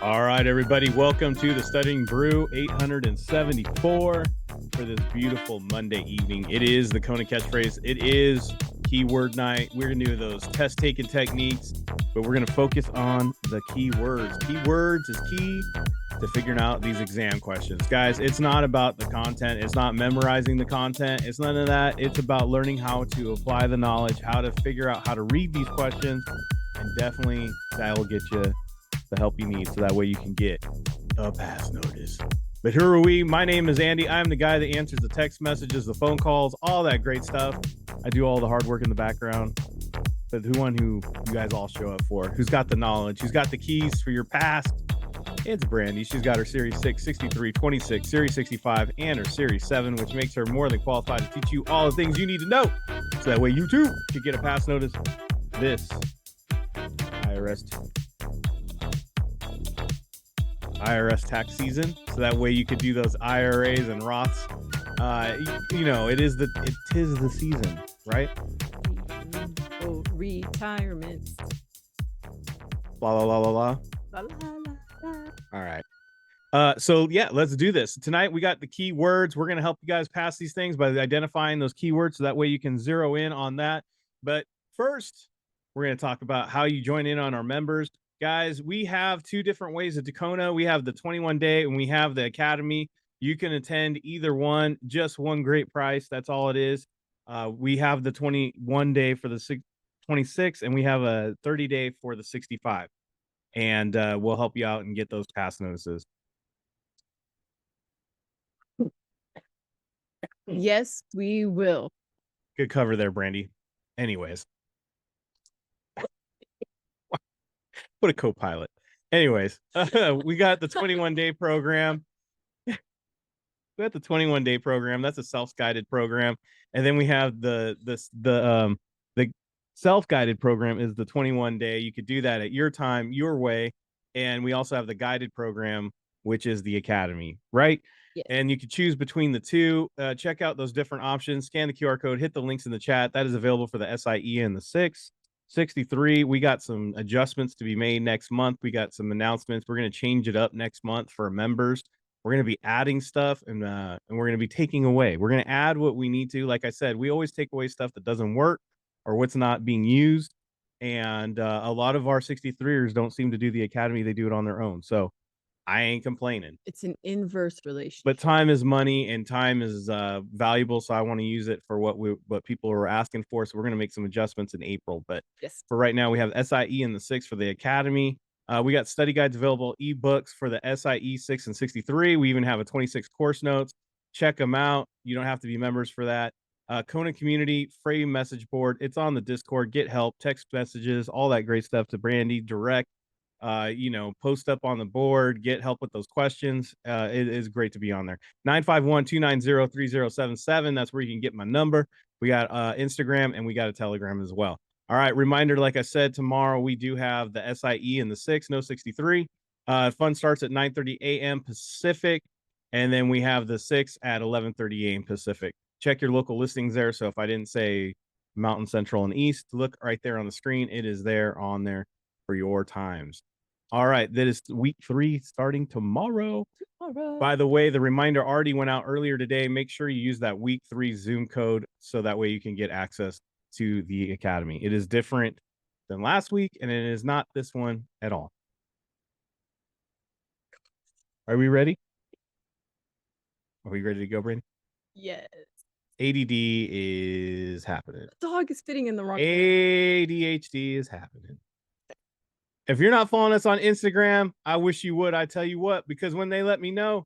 All right, everybody, welcome to the Studying Brew 874 for this beautiful Monday evening. It is the Kona Catch. It is keyword night. We're going to do those test-taking techniques, but we're going to focus on the keywords. Keywords is key to figuring out these exam questions. Guys, it's not about the content. It's not memorizing the content. It's none of that. It's about learning how to apply the knowledge, how to figure out how to read these questions, and definitely that will get you the help you need, so that way you can get a pass notice. But who are we? My name is Andy. I'm the guy that answers the text messages, the phone calls, all that great stuff. I do all the hard work in the background. But the one who you guys all show up for, who's got the knowledge, who's got the keys for your past, it's Brandy. She's got her Series 6, 63, 26, Series 65, and her Series 7, which makes her more than qualified to teach you all the things you need to know, so that way you too can get a pass notice this IRS tax season, so that way you could do those IRAs and Roths. It is the season, right? Oh, retirement. La la la la la. La, la, la, la. All right. So yeah, let's do this. Tonight we got the keywords. We're gonna help you guys pass these things by identifying those keywords, so that way you can zero in on that. But first, we're gonna talk about how you join in on our members. Guys, we have two different ways at Kona. We have the 21-day and we have the Academy. You can attend either one, just one great price. That's all it is. We have the 21-day for the 26, and we have a 30-day for the 65. And we'll help you out and get those pass notices. Yes, we will. Good cover there, Brandy. Anyways. What a co-pilot. Anyways, we got the 21-day program. We got the 21-day program. That's a self-guided program. And then we have the self-guided program is the 21-day. You could do that at your time, your way. And we also have the guided program, which is the Academy, right? Yes. And you could choose between the two. Check out those different options. Scan the QR code, hit the links in the chat. That is available for the SIE and the 6. 63, we got some adjustments to be made next month. We got some announcements. We're going to change it up next month for members. We're going to be adding stuff, and we're going to be taking away. We're going to add what we need to. Like I said, we always take away stuff that doesn't work or what's not being used. And a lot of our 63ers don't seem to do the Academy. They do it on their own. So I ain't complaining. It's an inverse relationship. But time is money, and time is valuable, so I want to use it for what people are asking for. So we're going to make some adjustments in April. But yes, for right now, we have SIE and the 6 for the Academy. We got study guides available, ebooks for the SIE 6 and 63. We even have a 26 course notes. Check them out. You don't have to be members for that. Kona Community, free message board. It's on the Discord. Get help, text messages, all that great stuff to Brandy, direct. Post up on the board, get help with those questions. It is great to be on there. 951-290-3077. That's where you can get my number. We got Instagram, and we got a Telegram as well. All right, reminder, like I said, tomorrow we do have the SIE and the 6, no 63. Fun starts at 9:30 a.m. Pacific, and then we have the 6 at 11:30 a.m. Pacific. Check your local listings there. So if I didn't say Mountain, Central, and East, look right there on the screen. It is there on there for your times. All right, that is week 3 starting tomorrow. By the way, the reminder already went out earlier today. Make sure you use that week 3 Zoom code, so that way you can get access to the Academy. It is different than last week, and it is not this one at all. Are we ready? Are we ready to go, Brandon? yes. ADD is happening. The dog is fitting in the wrong. ADHD is happening. If you're not following us on Instagram, I wish you would. I tell you what, because when they let me know,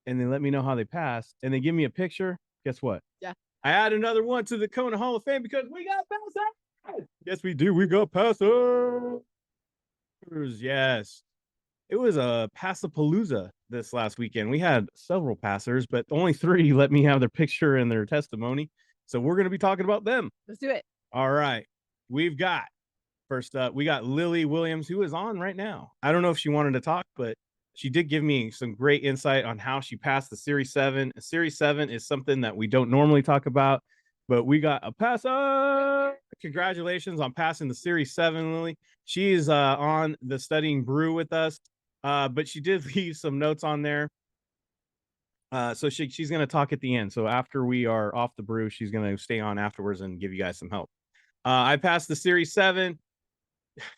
and they let me know how they passed, and they give me a picture, guess what? Yeah. I add another one to the Kona Hall of Fame because we got passers. Yes, we do. We got passers. Yes. It was a Passapalooza this last weekend. We had several passers, but only 3 let me have their picture and their testimony. So we're going to be talking about them. Let's do it. All right. We've got, first up, we got Lily Williams, who is on right now. I don't know if she wanted to talk, but she did give me some great insight on how she passed the Series 7. Series 7 is something that we don't normally talk about, but we got a passer. Congratulations on passing the Series 7, Lily. She is on the Studying Brew with us. But she did leave some notes on there. So she's going to talk at the end. So after we are off the brew, she's going to stay on afterwards and give you guys some help. I passed the Series 7.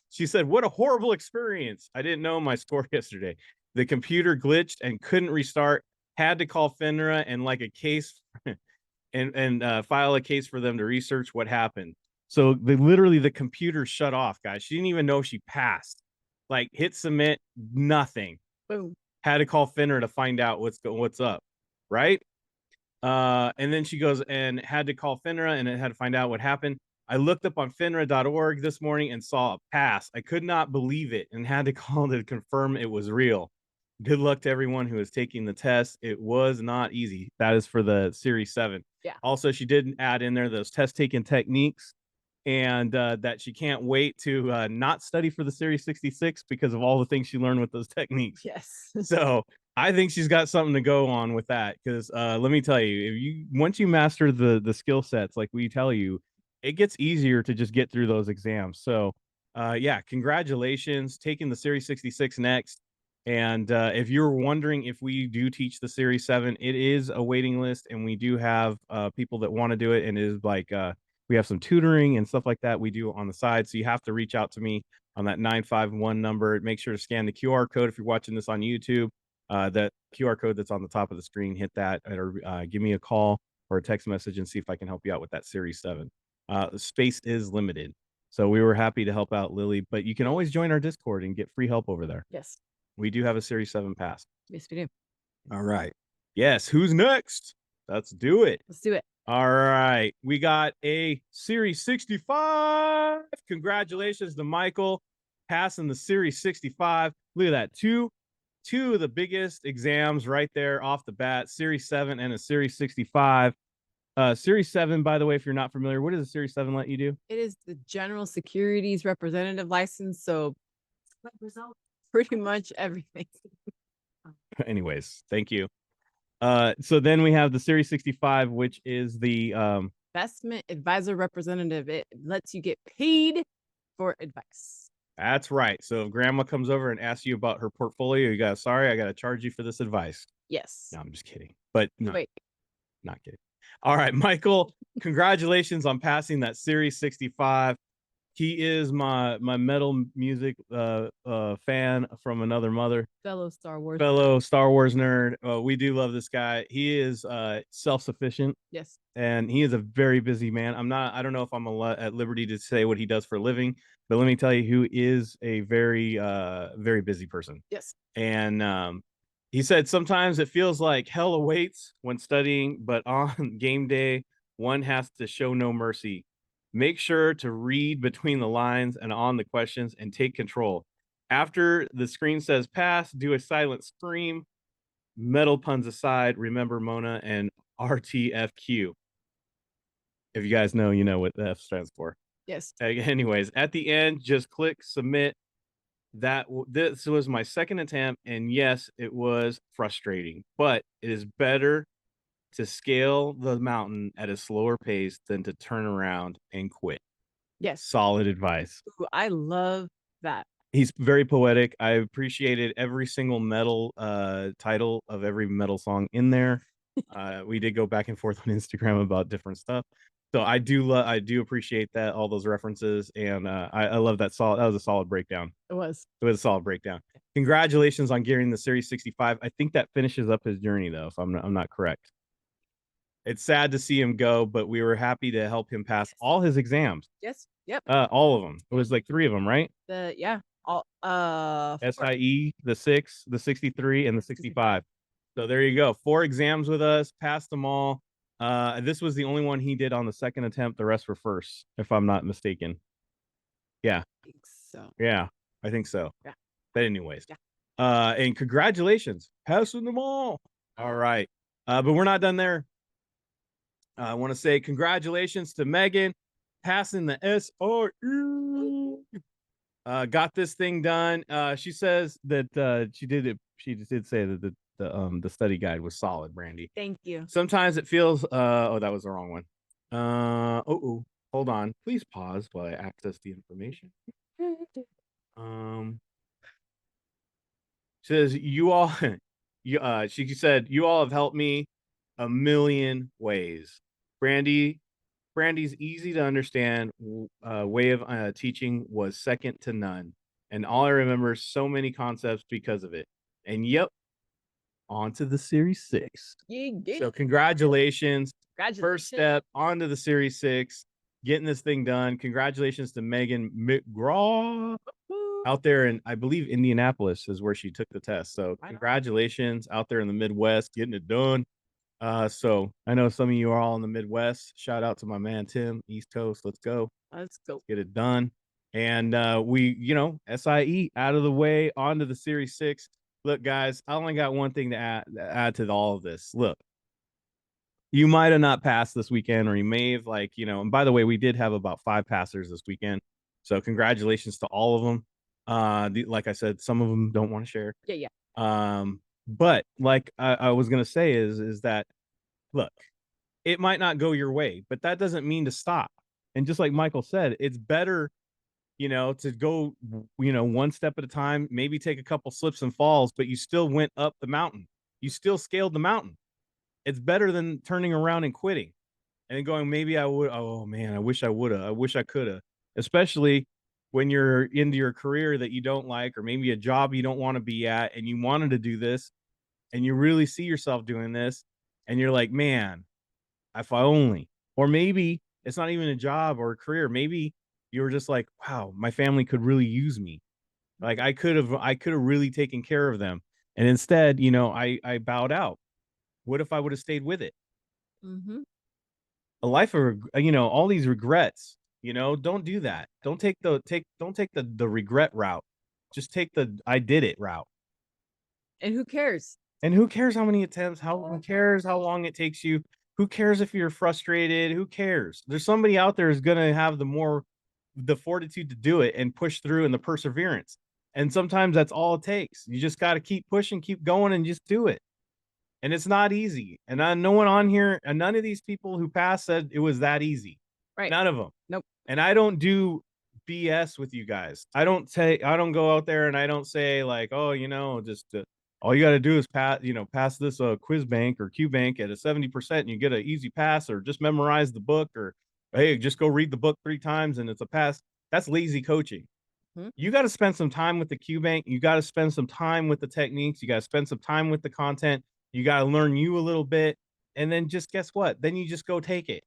She said, "What a horrible experience. I didn't know my score yesterday. The computer glitched and couldn't restart. Had to call FINRA and like a case and file a case for them to research what happened." So literally the computer shut off, guys. She didn't even know she passed. Like hit submit, nothing. Boom. Had to call FINRA to find out what's up, right? And then she goes and had to call FINRA and it had to find out what happened. I looked up on FINRA.org this morning and saw a pass. I could not believe it and had to call to confirm it was real. Good luck to everyone who is taking the test. It was not easy. That is for the Series 7. Yeah. Also, she did add in there those test taking techniques and that she can't wait to not study for the Series 66 because of all the things she learned with those techniques. Yes. So I think she's got something to go on with that because let me tell you, if you once you master the skill sets like we tell you, it gets easier to just get through those exams. So yeah, congratulations, taking the Series 66 next. And if you're wondering if we do teach the Series 7, it is a waiting list, and we do have people that want to do it, and it is like we have some tutoring and stuff like that we do on the side. So you have to reach out to me on that 951 number. Make sure to scan the QR code if you're watching this on YouTube. That QR code that's on the top of the screen, hit that or give me a call or a text message and see if I can help you out with that Series 7. Space is limited. So we were happy to help out Lily, but you can always join our Discord and get free help over there. Yes. We do have a Series 7 pass. Yes, we do. All right. Yes. Who's next? Let's do it. Let's do it. All right. We got a Series 65. Congratulations to Michael passing the Series 65. Look at that. Two of the biggest exams right there off the bat, Series 7 and a Series 65. Series 7, by the way, if you're not familiar, what does a Series 7 let you do? It is the General Securities Representative License. So pretty much everything. Anyways, thank you. So then we have the Series 65, which is the Investment Advisor Representative. It lets you get paid for advice. That's right. So if grandma comes over and asks you about her portfolio, you got sorry, I gotta charge you for this advice. Yes. No, I'm just kidding. But no, Wait. not kidding. All right, Michael, congratulations on passing that Series 65. He is my metal music fan from another mother. Fellow Star Wars nerd. We do love this guy. He is self-sufficient. Yes. And he is a very busy man. I don't know if I'm at liberty to say what he does for a living, but let me tell you, who is a very, very busy person. Yes. And he said sometimes it feels like hell awaits when studying, but on game day, one has to show no mercy. Make sure to read between the lines and on the questions and take control. After the screen says pass, do a silent scream. Metal puns aside, remember Mona and RTFQ. If you guys know, you know what the F stands for. Yes. Anyways, at the end, just click submit. This was my second attempt, and yes, it was frustrating, but it is better to scale the mountain at a slower pace than to turn around and quit. Yes. Solid advice. Ooh, I love that. He's very poetic. I appreciated every single metal title of every metal song in there. We did go back and forth on Instagram about different stuff. So I do appreciate that, all those references, and I love that. That was a solid breakdown. It was a solid breakdown. Congratulations on getting the Series 65. I think that finishes up his journey, though, if I'm not correct. It's sad to see him go, but we were happy to help him pass all his exams. Yes. Yep. All of them. It was like 3 of them, right? All SIE, the 6, the 63, and the 65. So there you go. 4 exams with us, passed them all. This was the only one he did on the second attempt. The rest were first, if I'm not mistaken. Yeah. I think so. Yeah, I think so. Yeah. But anyways. Yeah. And congratulations, passing them all. All right. But we're not done there. I want to say congratulations to Megan passing the SRE. Got this thing done. She says that she did it. She did say that the study guide was solid, Brandy. Thank you. Sometimes it feels oh, that was the wrong one. Hold on. Please pause while I access the information. Says you all, she said you all have helped me a million ways. Brandy's easy to understand way of teaching was second to none, and all I remember is so many concepts because of it. And yep, on to the Series 6. So congratulations. First step onto the Series 6, getting this thing done. Congratulations to Megan McGraw out there in, I believe, Indianapolis is where she took the test. So congratulations out there in the Midwest, getting it done. So I know some of you are all in the Midwest. Shout out to my man Tim, East Coast. Let's go. Let's go. Get it done. And we, SIE out of the way, onto the Series 6. Look, guys, I only got one thing to add to all of this. Look, you might have not passed this weekend, or you may have, and by the way, we did have about 5 passers this weekend. So congratulations to all of them. Like I said, some of them don't want to share. Yeah. But like I was gonna say is that, look, it might not go your way, but that doesn't mean to stop. And just like Michael said, it's better, to go, one step at a time, maybe take a couple slips and falls, but you still went up the mountain. You still scaled the mountain. It's better than turning around and quitting and going, maybe I would. Oh man, I wish I would have. I wish I could have. Especially when you're into your career that you don't like, or maybe a job you don't want to be at, and you wanted to do this, and you really see yourself doing this, and you're like, man, if I only. Or maybe it's not even a job or a career. Maybe you were just like, wow, my family could really use me. Like I could have really taken care of them. And instead, I bowed out. What if I would have stayed with it? Mm-hmm. A life of, all these regrets, don't do that. Don't take the regret route. Just take the I did it route. And who cares? And who cares how many attempts? Who cares how long it takes you? Who cares if you're frustrated? Who cares? There's somebody out there who's gonna have the fortitude to do it and push through, and the perseverance. And sometimes that's all it takes. You just got to keep pushing, keep going, and just do it. And it's not easy. And no one on here, and none of these people who passed said it was that easy. Right. None of them. Nope. And I don't do BS with you guys. I don't go out there and I don't say like, oh, just all you got to do is pass this quiz bank or Q bank at a 70% and you get an easy pass, or just memorize the book, or hey, just go read the book 3 times and it's a pass. That's lazy coaching. Mm-hmm. You got to spend some time with the Q bank. You got to spend some time with the techniques. You got to spend some time with the content. You got to learn you a little bit. And then just guess what? Then you just go take it.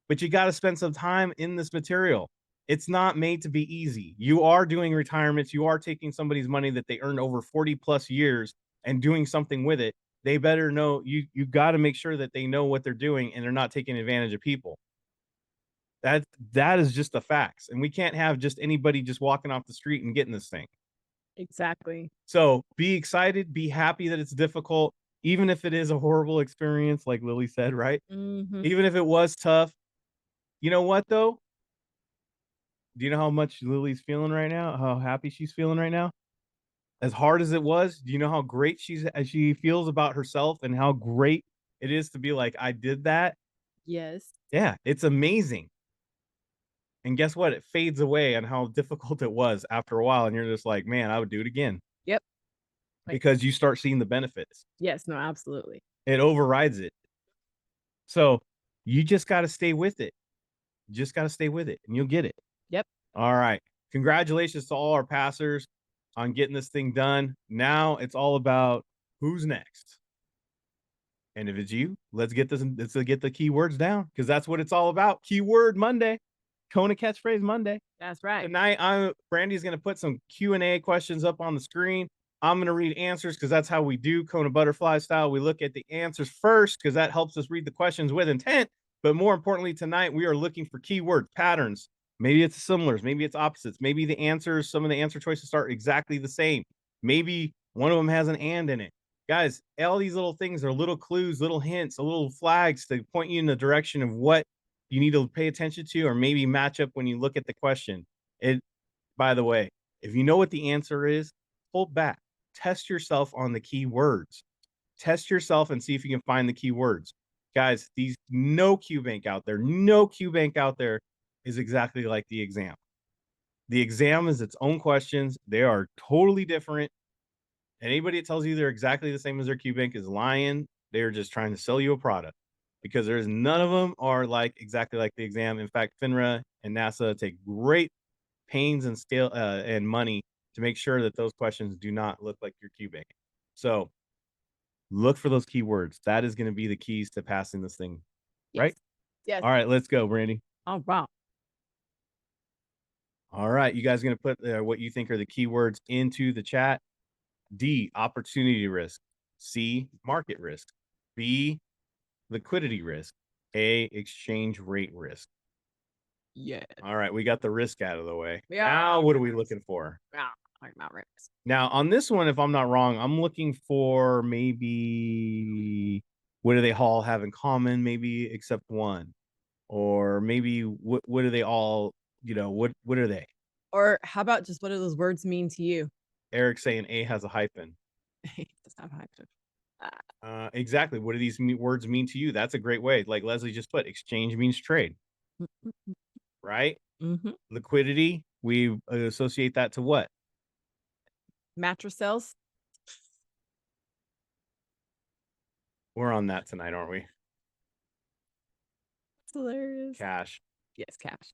But you got to spend some time in this material. It's not made to be easy. You are doing retirements. You are taking somebody's money that they earned over 40 plus years and doing something with it. They better know, you got to make sure that they know what they're doing and they're not taking advantage of people. That is just the facts. And we can't have just anybody just walking off the street and getting this thing. Exactly. So be excited, be happy that it's difficult, even if it is a horrible experience, like Lily said, right? Mm-hmm. Even if it was tough. You know what, though? Do you know how much Lily's feeling right now? How happy she's feeling right now? As hard as it was, do you know how great she feels about herself, and how great it is to be like, I did that? Yes. Yeah, it's amazing. And guess what? It fades away on how difficult it was after a while, and you're just like, man, I would do it again. Yep. Because you start seeing the benefits. Yes, no, absolutely. It overrides it. So you just got to stay with it. You just got to stay with it, and you'll get it. Yep. All right. Congratulations to all our passers on getting this thing done. Now it's all about who's next. And if it's you, let's get the keywords down, because that's what it's all about. Keyword Monday, Kona Catchphrase Monday. That's right. Tonight, Brandy's going to put some Q&A questions up on the screen. I'm going to read answers, because that's how we do KonaButterflyz style. We look at the answers first, because that helps us read the questions with intent. But more importantly, tonight we are looking for keywords, patterns. Maybe it's similars, maybe it's opposites. Maybe the answers, some of the answer choices are exactly the same. Maybe one of them has an and in it. Guys, all these little things are little clues, little hints, little flags to point you in the direction of what you need to pay attention to, or maybe match up when you look at the question. By the way, if you know what the answer is, hold back. Test yourself on the keywords. Test yourself and see if you can find the keywords. Guys, no Q bank out there is exactly like the exam. The exam is its own questions. They are totally different. Anybody that tells you they're exactly the same as their Q bank is lying. They're just trying to sell you a product, because there's none of them are like exactly like the exam. In fact, FINRA and NASA take great pains and scale and money to make sure that those questions do not look like your Q bank. So look for those keywords. That is going to be the keys to passing this thing. Yes. Right? Yes. All right, let's go, Brandy. Oh, wow. All right, you guys going to put what you think are the keywords into the chat. D, opportunity risk. C, market risk. B, liquidity risk. A, exchange rate risk. Yeah. All right, we got the risk out of the way. Yeah. Now, what are we looking for? Yeah. Talking about risk. Now, on this one, if I'm not wrong, I'm looking for maybe what do they all have in common? Maybe except one, or maybe what do they all? What are they? Or how about just what do those words mean to you? Eric saying A has a hyphen. It does not have a hyphen. Exactly. What do these words mean to you? That's a great way. Like Leslie just put, exchange means trade, right? Mm-hmm. Liquidity, we associate that to what? Mattress sales. We're on that tonight, aren't we? It's hilarious. Cash. Yes, cash.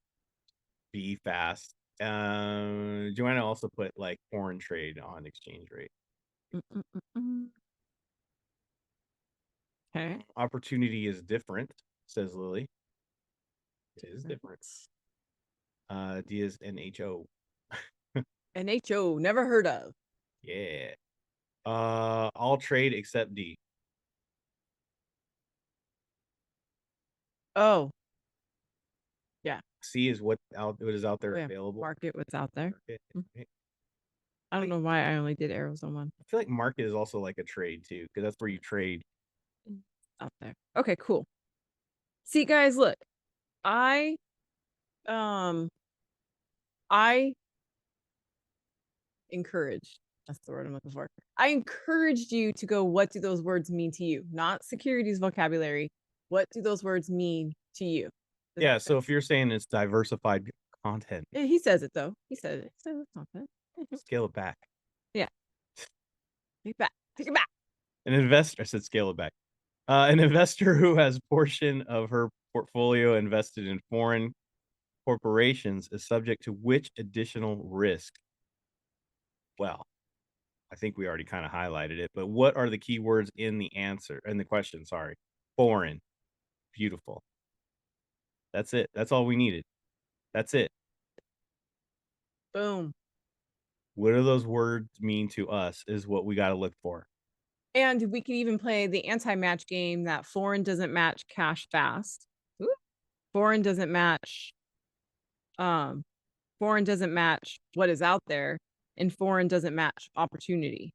Be fast. Joanna also put like foreign trade on exchange rate. Okay. Opportunity is different, says Lily. It is different. D is NHO. NHO, never heard of. Yeah. All trade except D. Oh. Yeah. C is what is out there available. Market what's out there. Market. I don't know why I only did arrows on one. I feel like market is also like a trade too, because that's where you trade. Out there. Okay, cool. See, guys, look. I encouraged. That's the word I'm looking for. I encouraged you to go, what do those words mean to you? Not securities vocabulary. What do those words mean to you? Yeah, so if you're saying it's diversified content. He says it though. He says it. He says it's content. Scale it back. Yeah. Take it back. Take it back. An investor, I said scale it back. An investor who has portion of her portfolio invested in foreign corporations is subject to which additional risk? Well, I think we already kind of highlighted it, but what are the keywords in the answer, in the question? Sorry. Foreign. Beautiful. That's it. That's all we needed. That's it. Boom. What do those words mean to us is what we got to look for. And we could even play the anti-match game that foreign doesn't match cash fast. Ooh. Foreign doesn't match what is out there, and foreign doesn't match opportunity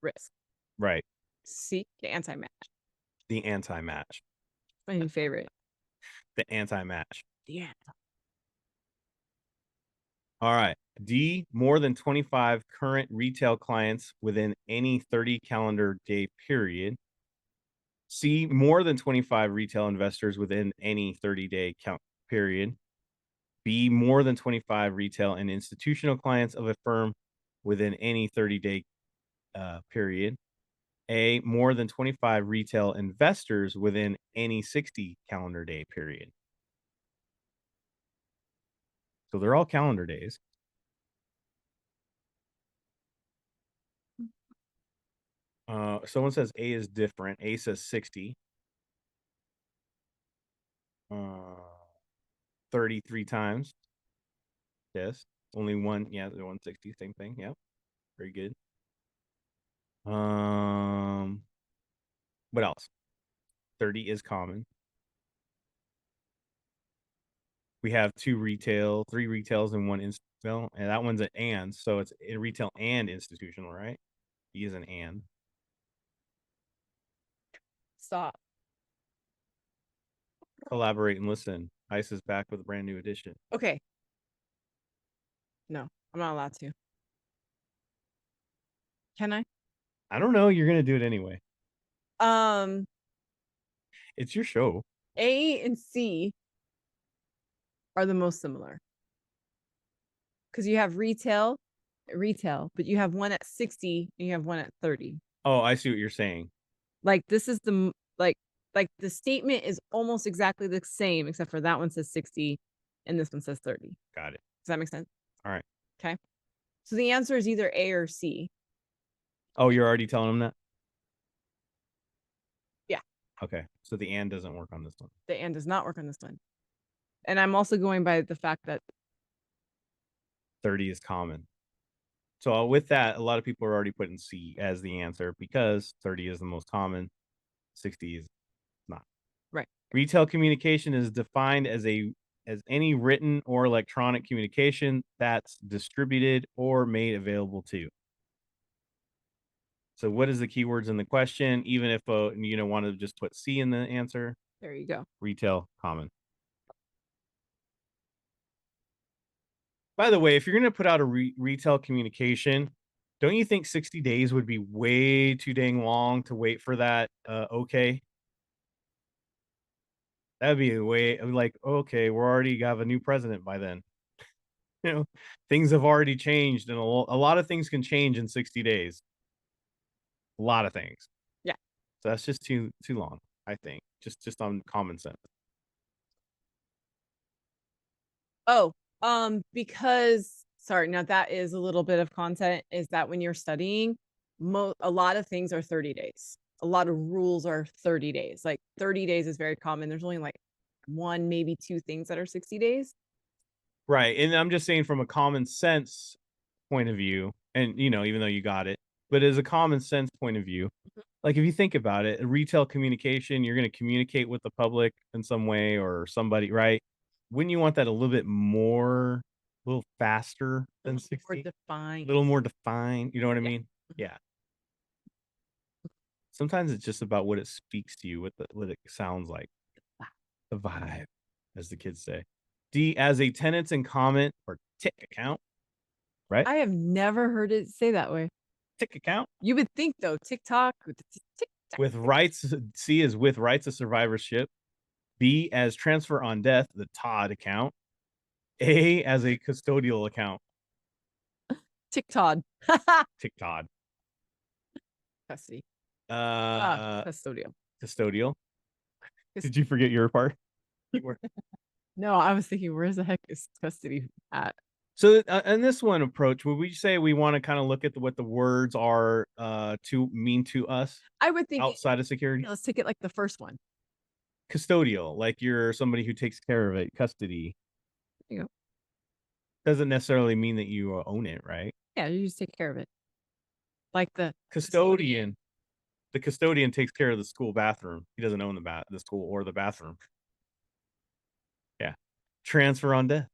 risk. Right. See, the anti-match. The anti-match. My new favorite. The anti-match. Yeah. All right. D, more than 25 current retail clients within any 30 calendar day period. C, more than 25 retail investors within any 30-day count period. B, more than 25 retail and institutional clients of a firm within any 30-day period. A, more than 25 retail investors within any 60 calendar day period. So they're all calendar days. Someone says A is different. A says 60. 33 times. Yes. Only one. Yeah, the 160. Same thing. Yeah. Very good. What else? 30 is common. We have three retails, and one institutional, and that one's an and, so it's in retail and institutional, right? B is an and. Stop. Collaborate and listen. Ice is back with a brand new edition. Okay. No, I'm not allowed to. Can I? I don't know. You're gonna do it anyway. Um, It's your show. A and C are the most similar because you have retail retail, but you have one at 60 and you have one at 30. Oh, I see what you're saying. Like this is the like the statement is almost exactly the same except for that one says 60 and this one says 30. Got it. Does that make sense? All right. Okay. So the answer is either A or C. Oh, you're already telling them that? Yeah. Okay. So the and doesn't work on this one. The and does not work on this one. And I'm also going by the fact that 30 is common. So with that, a lot of people are already putting C as the answer because 30 is the most common. 60 is not. right. Retail communication is defined as any written or electronic communication that's distributed or made available to. So what is the keywords in the question? Even if you don't want to just put C in the answer. There you go. Retail, common. By the way, if you're going to put out a retail communication, don't you think 60 days would be way too dang long to wait for that? Okay. That'd be a way like, okay, we're already have a new president by then. You know, things have already changed and a lot of things can change in 60 days. A lot of things. Yeah. So that's just too long, I think. Just on common sense. Oh, because sorry, now that is a little bit of content is that when you're studying, a lot of things are 30 days. A lot of rules are 30 days. Like 30 days is very common. There's only like one, maybe two things that are 60 days. Right. And I'm just saying from a common sense point of view, and even though you got it, but as a common sense point of view, like if you think about it, retail communication, you're going to communicate with the public in some way or somebody, right? Wouldn't you want that a little bit more, a little faster than 60? More defined. A little more defined. You know what I Yeah. mean? Yeah. Sometimes it's just about what it speaks to you, what it sounds like. The vibe, as the kids say. D, as a tenants in comment or tick account, right? I have never heard it say that way. Tick account. You would think though, TikTok with rights. C is with rights of survivorship. B as transfer on death, the Todd account. A as a custodial account. TikTok. TikTok. Custody. Custodial. Custodial. Did you forget your part? No, I was thinking, where's the heck is custody at? So in this one approach, would we say we want to kind of look at what the words are to mean to us? I would think outside of security. Let's take it like the first one. Custodial, like you're somebody who takes care of it. Custody. There you go. Doesn't necessarily mean that you own it, right? Yeah, you just take care of it. Like the custodian. The custodian takes care of the school bathroom. He doesn't own the school or the bathroom. Yeah. Transfer on death.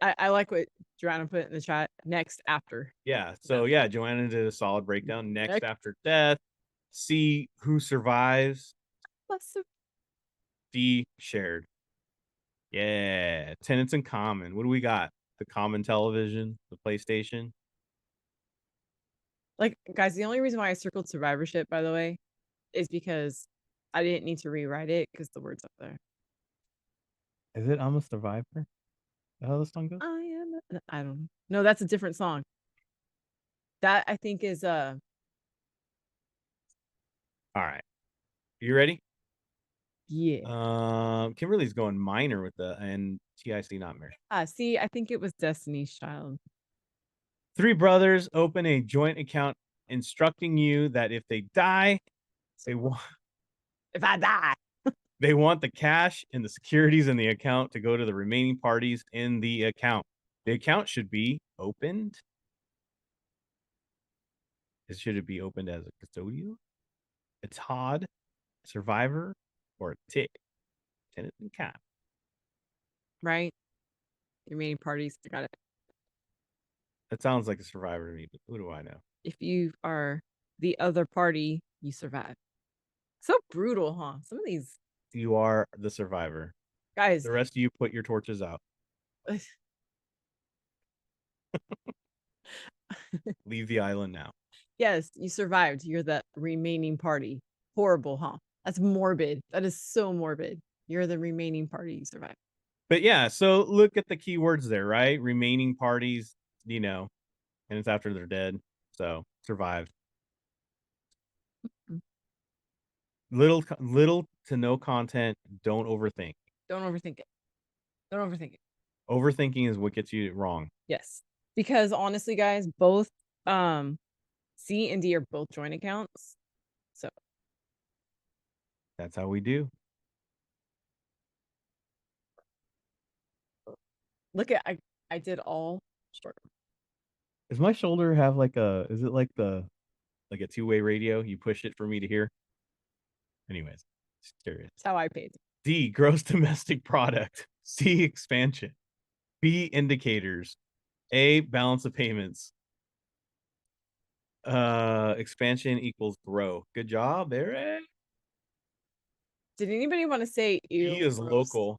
I like what Joanna put in the chat. Next after. Yeah. So yeah, Joanna did a solid breakdown. Next after death. C, who survives. D, shared. Yeah. Tenants in common. What do we got? The common television, the PlayStation. Like, guys, the only reason why I circled survivorship, by the way, is because I didn't need to rewrite it because the word's up there. Is it I'm a Survivor? How the song goes? I don't know. No, that's a different song. That I think is all right. You ready? Yeah. Kimberly's going minor with the and TIC not married. See, I think it was Destiny's Child. 3 brothers open a joint account instructing you that if they die, if I die, they want the cash and the securities in the account to go to the remaining parties in the account. The account should be opened. Should it be opened as a custodial, a Todd, a survivor, or a tick? Tenant and cap. Right? Remaining parties. I got it. That sounds like a survivor to me, but who do I know? If you are the other party, you survive. So brutal, huh? Some of these. You are the survivor. Guys. The rest of you put your torches out. Leave the island now. Yes, you survived. You're the remaining party. Horrible, huh? That's morbid. That is so morbid. You're the remaining party. You survived. But yeah, so look at the keywords there, right? Remaining parties, and it's after they're dead. So survive. Little to no content. Don't overthink. Don't overthink it. Don't overthink it. Overthinking is what gets you wrong. Yes. Because honestly, guys, both C and D are both joint accounts. So that's how we do. Look at I did all short. Does my shoulder have like a is it like a two-way radio? You push it for me to hear? Anyways, just curious. That's how I paid. D, gross domestic product. C, expansion. B, indicators. A, balance of payments. Expansion equals grow. Good job, Eric. Did anybody want to say ew? E is gross? local.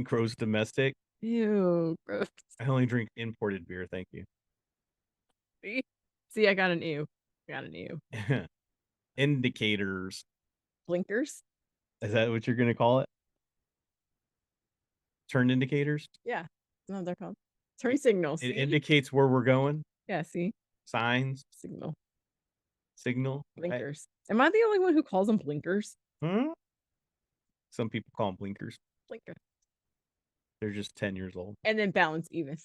Gross domestic. Ew, gross. I only drink imported beer, thank you. See, I got an ew. I got an ew. Indicators. Blinkers? Is that what you're gonna call it? Turn indicators? Yeah. No, they're called turn signals. It indicates where we're going. Yeah, see? Signs. Signal. Right? Blinkers. Am I the only one who calls them blinkers? Some people call them blinkers. Blinker. They're just 10 years old. And then balance even.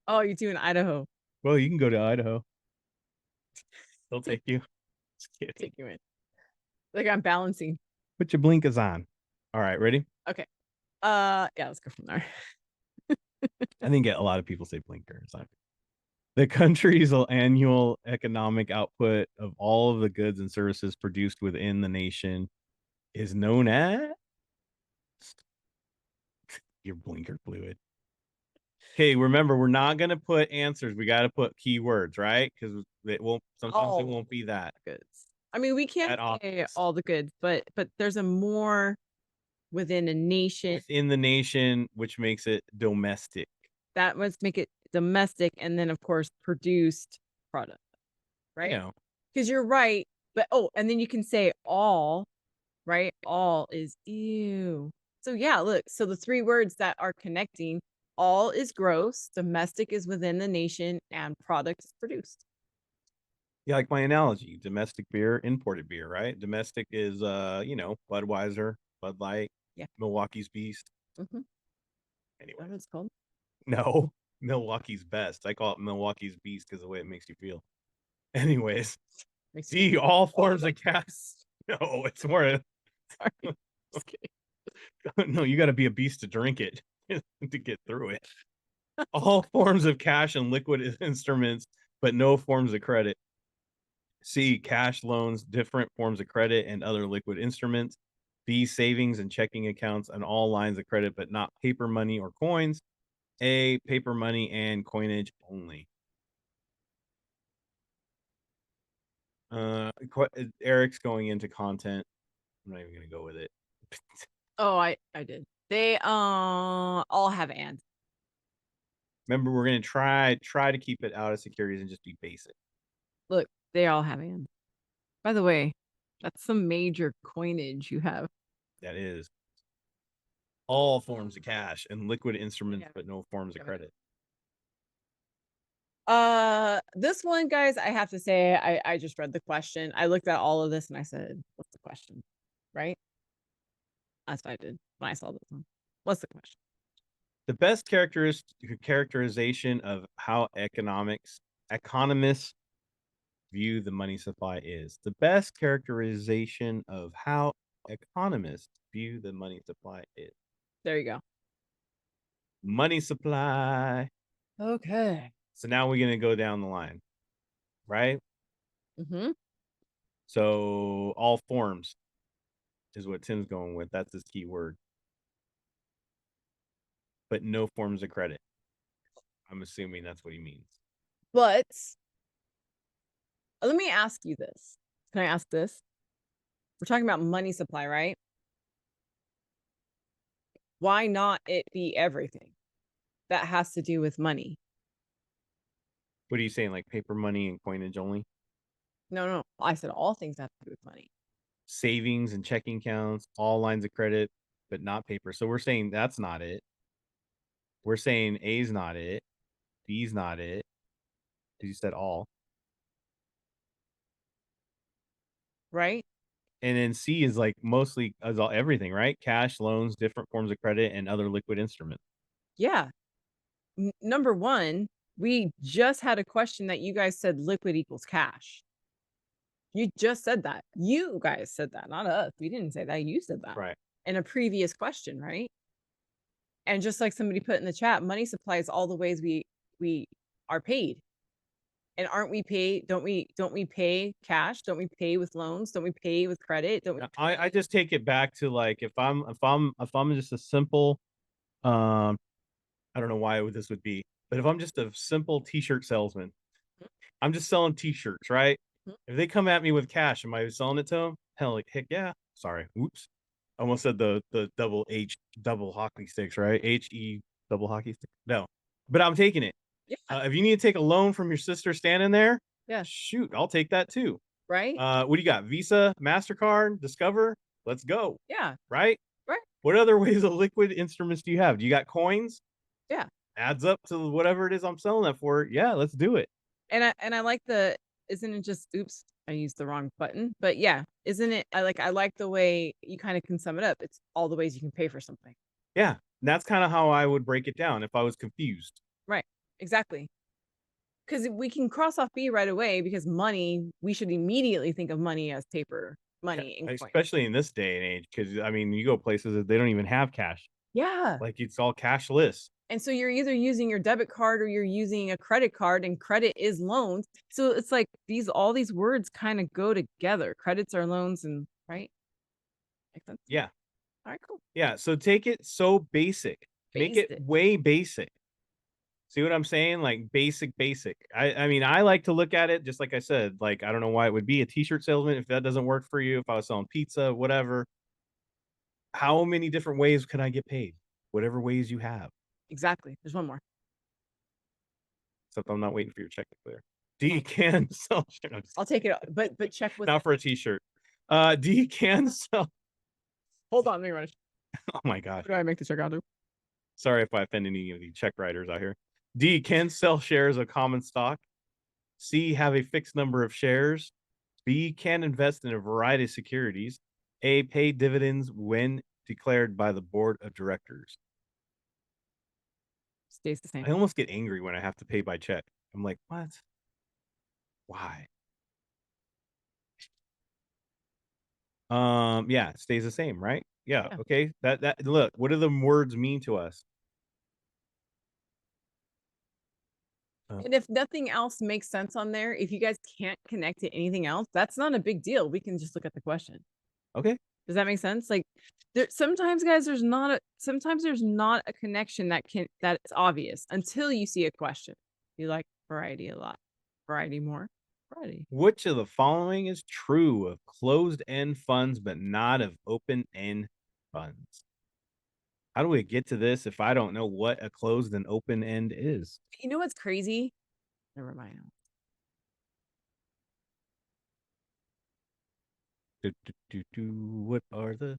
Oh, you do in Idaho. Well, you can go to Idaho. They'll take you. Just kidding. Take you in. Like I'm balancing. Put your blinkers on. All right, ready? Okay. Yeah, let's go from there. I think a lot of people say blinkers. The country's annual economic output of all of the goods and services produced within the nation is known as your blinker fluid. Okay, remember, we're not going to put answers. We got to put keywords, right? Because it won't, sometimes it won't be that. Goods. I mean, we can't say all the goods, but there's a more within a nation. Within the nation, which makes it domestic. That must make it domestic, and then of course produced product, right? You know. Because you're right, but and then you can say all, right? All is ew. So yeah, look. So the three words that are connecting: all is gross, domestic is within the nation, and product is produced. Yeah, like my analogy: domestic beer, imported beer, right? Domestic is Budweiser, Bud Light, yeah, Milwaukee's Beast. Anyway, what it's called? No, Milwaukee's Best. I call it Milwaukee's Beast because of the way it makes you feel. Anyways, D, all forms of cash. No, it's more. Sorry, just kidding. No, you got to be a beast to drink it to get through it. All forms of cash and liquid instruments, but no forms of credit. C, cash, loans, different forms of credit, and other liquid instruments. B, savings and checking accounts and all lines of credit, but not paper money or coins. A, paper money and coinage only. Eric's going into content. I'm not even gonna go with it. Oh, I did. They all have and. Remember, we're gonna try to keep it out of securities and just be basic. Look, they all have and. By the way, that's some major coinage you have. That is all forms of cash and liquid instruments, but no forms of credit. This one, guys, I have to say, I just read the question. I looked at all of this and I said, what's the question? Right? That's what I did when I saw this one. What's the question? The best characterization of how economists view the money supply is. The best characterization of how economists view the money supply is. There you go. Money supply. Okay. So now we're going to go down the line, right? So all forms is what Tim's going with. That's his key word. But no forms of credit. I'm assuming that's what he means. But let me ask you this. Can I ask this? We're talking about money supply, right? Why not it be everything that has to do with money? What are you saying? Like paper money and coinage only? No. I said all things have to do with money. Savings and checking accounts, all lines of credit, but not paper. So we're saying that's not it. We're saying A's not it. B's not it. Because you said all. Right? And then C is like mostly everything, right? Cash, loans, different forms of credit, and other liquid instruments. Yeah. Number one, we just had a question that you guys said liquid equals cash. You just said that. You guys said that, not us. We didn't say that. You said that Right. in a previous question, right? And just like somebody put in the chat, money supply is all the ways we are paid. And aren't we paid? Don't we pay cash? Don't we pay with loans? Don't we pay with credit? Don't we? I just take it back to like if I'm just a simple I don't know why this would be, but if I'm just a simple t-shirt salesman, I'm just selling t-shirts, right? If they come at me with cash, am I selling it to them? Heck yeah. Sorry. Whoops. I almost said the double H double hockey sticks, right? HE double hockey stick. No. But I'm taking it. Yeah. If you need to take a loan from your sister standing there, Yeah. shoot, I'll take that too. Right? What do you got? Visa, MasterCard, Discover? Let's go. Yeah. Right? Right. What other ways of liquid instruments do you have? Do you got coins? Yeah. Adds up to whatever it is I'm selling that for. Yeah, let's do it. And I like the, isn't it just, oops, I used the wrong button, but yeah, isn't it? I like the way you kind of can sum it up. It's all the ways you can pay for something. Yeah. And that's kind of how I would break it down if I was confused. Right. Exactly. Because we can cross off B right away because money, we should immediately think of money as paper money. Yeah, and coin. especially in this day and age, because I mean, you go places that they don't even have cash. Yeah. Like it's all cashless. And so you're either using your debit card or you're using a credit card, and credit is loans. So it's like all these words kind of go together. Credits are loans, and right? Make sense? Yeah. All right, cool. Yeah. So take it so basic. Make it way basic. See what I'm saying? Like basic. I mean, I like to look at it just like I said, like, I don't know why it would be a t-shirt salesman if that doesn't work for you. If I was selling pizza, whatever. How many different ways can I get paid? Whatever ways you have. Exactly. There's one more. Except I'm not waiting for your check to clear. D can sell. I'll take it, but check with not for a t-shirt. D can sell. Hold on, let me run it. Oh my gosh. What do I make the check out to? Sorry if I offend any of the check writers out here. D can sell shares of common stock. C have a fixed number of shares. B can invest in a variety of securities. A pay dividends when declared by the board of directors. Stays the same. I almost get angry when I have to pay by check. I'm like, what? Why? Yeah, it stays the same, right? Yeah. Okay. That look, what do the words mean to us? And if nothing else makes sense on there, if you guys can't connect to anything else, that's not a big deal. We can just look at the question. Okay. Does that make sense? Like sometimes guys, there's not a connection that's obvious until you see a question. You like variety a lot. Variety more. Variety. Which of the following is true of closed-end funds but not of open-end funds? How do we get to this if I don't know what a closed and open end is? You know what's crazy? Never mind. What are the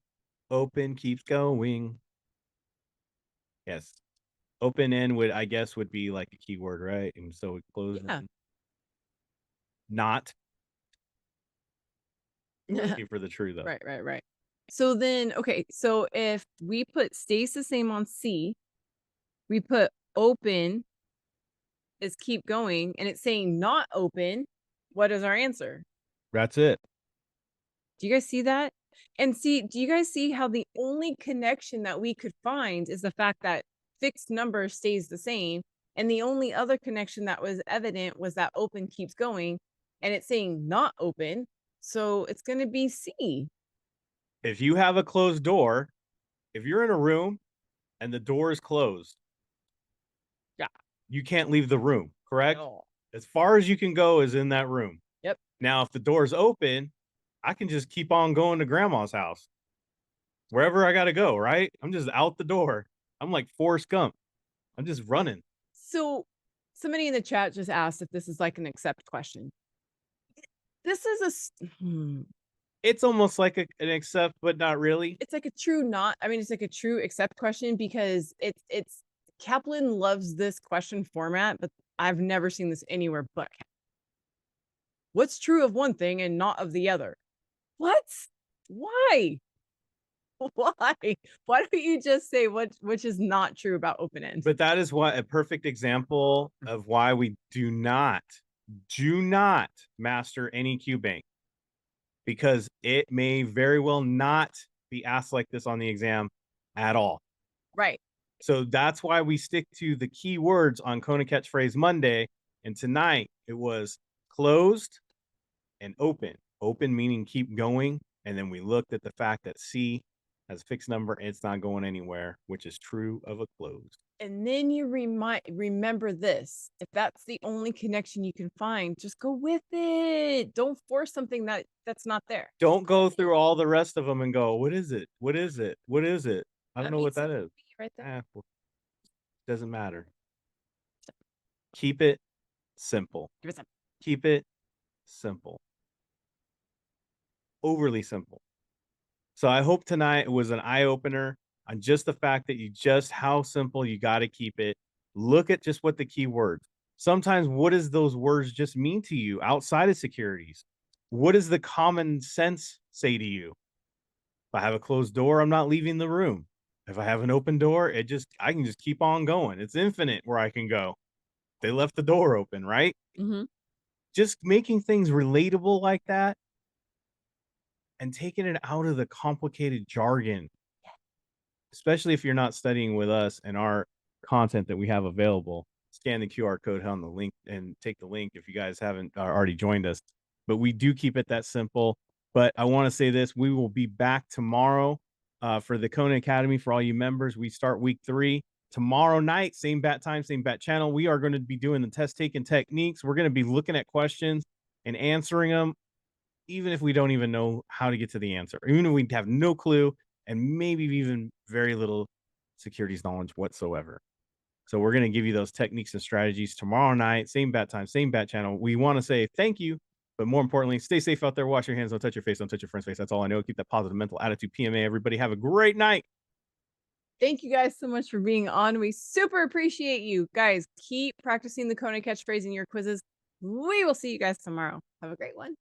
open keeps going? Yes. Open end I guess would be like a keyword, right? And so it closed. Yeah. Not. Looking for the true though. Right. So then, okay, so if we put stays the same on C, we put open is keep going, and it's saying not open, what is our answer? That's it. Do you guys see that? And do you guys see how the only connection that we could find is the fact that fixed number stays the same, and the only other connection that was evident was that open keeps going, and it's saying not open, so it's going to be C. If you have a closed door, if you're in a room and the door is closed, yeah, you can't leave the room, correct? No. As far as you can go is in that room. Yep. Now, if the door's open, I can just keep on going to grandma's house. Wherever I got to go, right? I'm just out the door. I'm like Forrest Gump. I'm just running. So somebody in the chat just asked if this is like an accept question. This is It's almost like an accept, but not really. It's like a true not I mean, it's like a true accept question because it's Kaplan loves this question format, but I've never seen this anywhere but what's true of one thing and not of the other? What? Why? Why? Why don't you just say which is not true about open end? But that is what a perfect example of why we do not master any Q bank, because it may very well not be asked like this on the exam at all. Right. So that's why we stick to the key words on Kona Catch Phrase Monday. And tonight it was closed and open. Open meaning keep going. And then we looked at the fact that C has a fixed number and it's not going anywhere, which is true of a closed. And then you remember this. If that's the only connection you can find, just go with it. Don't force something that's not there. Don't go through all the rest of them and go, what is it? What is it? What is it? I don't know what that is. Right there. Well, doesn't matter. Keep it simple. Give it some. Keep it simple. Overly simple. So I hope tonight was an eye opener on just the fact that how simple you got to keep it. Look at just what the key words. Sometimes what does those words just mean to you outside of securities? What does the common sense say to you? If I have a closed door, I'm not leaving the room. If I have an open door, I can just keep on going. It's infinite where I can go. They left the door open, right? Mhm. Just making things relatable like that and taking it out of the complicated jargon, especially if you're not studying with us and our content that we have available. Scan the QR code on the link and take the link if you guys haven't already joined us. But we do keep it that simple. But I want to say this, we will be back tomorrow for the Kona Academy. For all you members, we start week 3 tomorrow night, same bat time, same bat channel. We are going to be doing the test taking techniques. We're going to be looking at questions and answering them, even if we don't even know how to get to the answer, even if we have no clue and maybe even very little securities knowledge whatsoever. So we're going to give you those techniques and strategies tomorrow night, same bat time, same bat channel. We want to say thank you, but more importantly, stay safe out there. Wash your hands. Don't touch your face. Don't touch your friend's face. That's all I know. Keep that positive mental attitude. PMA. Everybody have a great night. Thank you guys so much for being on. We super appreciate you. Guys, keep practicing the Kona Catch phrase in your quizzes. We will see you guys tomorrow. Have a great one.